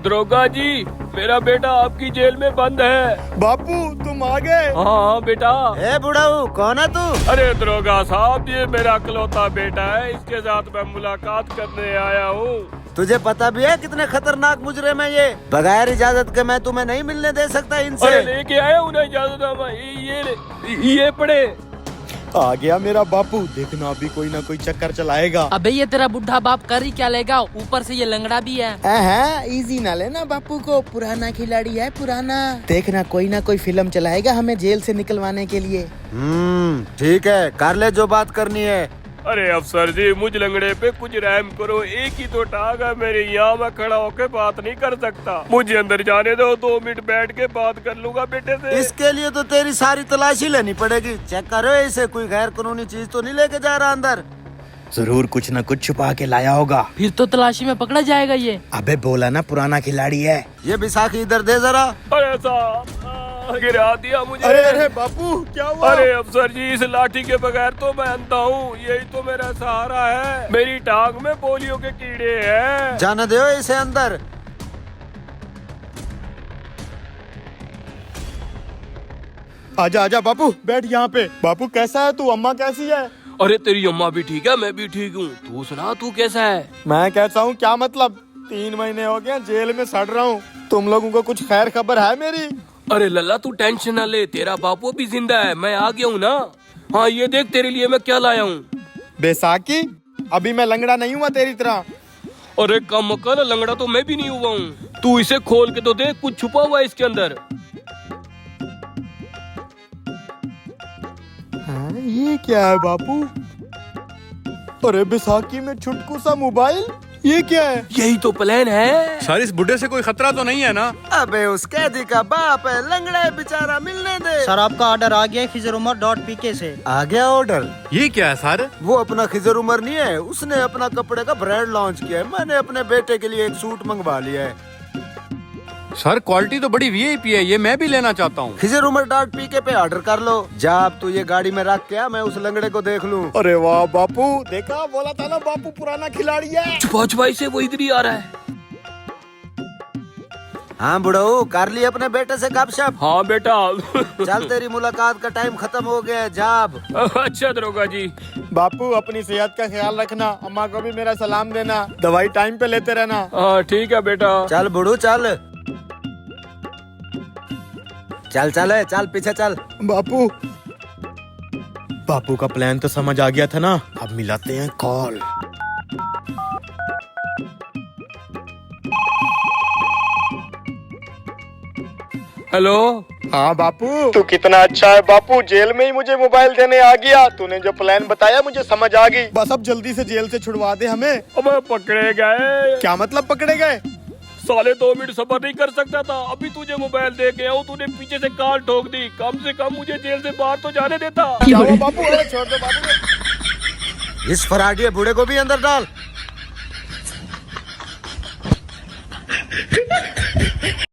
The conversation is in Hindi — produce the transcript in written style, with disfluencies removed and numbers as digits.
दरोगा जी, मेरा बेटा आपकी जेल में बंद है। बापू तुम आ गए। हाँ बेटा। ए बुढ़ाऊ, कौन है तू? अरे दरोगा साहब, ये मेरा इकलौता बेटा है, इसके साथ मैं मुलाकात करने आया हूँ। तुझे पता भी है कितने खतरनाक मुजरिम है ये? बगैर इजाजत के मैं तुम्हें नहीं मिलने दे सकता इनसे। अरे लेके आया हूँ ना इजाजतनामा, ये पढ़े। आ गया मेरा बापू, देखना अभी कोई ना कोई चक्कर चलाएगा। अबे ये तेरा बुढ़ा बाप कर ही क्या लेगा, ऊपर से ये लंगड़ा भी है। इजी ना लेना बापू को, पुराना खिलाड़ी है पुराना। देखना कोई ना कोई फिल्म चलाएगा हमें जेल से निकलवाने के लिए। ठीक है, कर ले जो बात करनी है। अरे अफसर जी, मुझ लंगड़े पे कुछ रहम करो, एक ही तो टांग है मेरे, यहाँ मैं खड़ा होकर बात नहीं कर सकता। मुझे अंदर जाने दो, 2 मिनट बैठ के बात कर लूंगा बेटे से। इसके लिए तो तेरी सारी तलाशी लेनी पड़ेगी। चेक करो इसे, कोई गैर कानूनी चीज तो नहीं लेके जा रहा अंदर। जरूर कुछ न कुछ छुपा के लाया होगा। फिर तो तलाशी में पकड़ा जाएगा ये। अबे बोला ना पुराना खिलाड़ी है। ये बैसाखी इधर दे जरा। अरे साहब, गिरा दिया मुझे। अरे बापू क्या हुआ? अरे अफसर जी, इस लाठी के बगैर तो मैं अंधा हूँ, यही तो मेरा सहारा है। मेरी टांग में पोलियो के कीड़े हैं। जाने दो इसे अंदर। आजा आजा बापू, बैठ यहाँ पे। बापू कैसा है तू? अम्मा कैसी है? अरे तेरी अम्मा भी ठीक है, मैं भी ठीक हूँ। तू सुना, तू कैसा है? मैं कैसा हूँ क्या मतलब? 3 महीने हो गए जेल में सड़ रहा हूँ। तुम लोगों को कुछ खैर खबर है मेरी? अरे लल्ला, तू टेंशन ना ले, तेरा बापू भी जिंदा है, मैं आ गया हूँ ना। हाँ ये देख, तेरे लिए मैं क्या लाया हूँ। बैसाखी, अभी मैं लंगड़ा नहीं हुआ तेरी तरह। अरे कम कर, लंगड़ा तो मैं भी नहीं हुआ हूँ। तू इसे खोल के तो देख, कुछ छुपा हुआ है इसके अंदर। हाँ, ये क्या है बापू? अरे बैसाखी में छुटकू सा मोबाइल, ये क्या है? यही तो प्लान है। सर इस बुढ़े से कोई खतरा तो नहीं है ना? अबे उस कैदी का बाप है, लंगड़ा है बेचारा, मिलने दे। सर आपका ऑर्डर आ गया खिजरुमर.pk से। आ गया ऑर्डर? ये क्या है सर? वो अपना खिजर उमर नहीं है, उसने अपना कपड़े का ब्रांड लॉन्च किया है। मैंने अपने बेटे के लिए एक सूट मंगवा लिया है। सर क्वालिटी तो बड़ी वीआईपी है, ये मैं भी लेना चाहता हूँ। खिजर उमर.pk पे ऑर्डर कर लो। जा अब तू ये गाड़ी में रख के आ, मैं उस लंगड़े को देख लूँ। अरे वाह बापू, देखा बोला था ना बापू पुराना खिलाड़ी है। छुपा छुपाई से वो इधर ही आ रहा है। हाँ बुढ़ऊ, कर ली अपने बेटे से गपशप? हाँ बेटा। चल तेरी मुलाकात का टाइम खत्म हो गया है, जा अब। अच्छा दरोगा जी। बापू अपनी सेहत का ख्याल रखना, अम्मा को भी मेरा सलाम देना, दवाई टाइम पे लेते रहना। हाँ ठीक है बेटा। चल बुढ़ू चल। चल चल चल, पीछे चल। बापू, बापू का प्लान तो समझ आ गया था ना, अब मिलाते हैं कॉल। हेलो। हाँ बापू, तू कितना अच्छा है बापू, जेल में ही मुझे मोबाइल देने आ गया। तूने जो प्लान बताया मुझे समझ आ गई। बस अब जल्दी से जेल से छुड़वा दे हमें। अब पकड़े गए। क्या मतलब पकड़े गए? साले 2 मिनट सफर नहीं कर सकता था, अभी तुझे मोबाइल दे के आऊं, तूने पीछे से कार ठोक दी। कम से कम मुझे जेल से बाहर तो जाने देता। क्या हुआ बापू? अरे छोड़ दो बापू। इस फराडिये बूढ़े को भी अंदर डाल।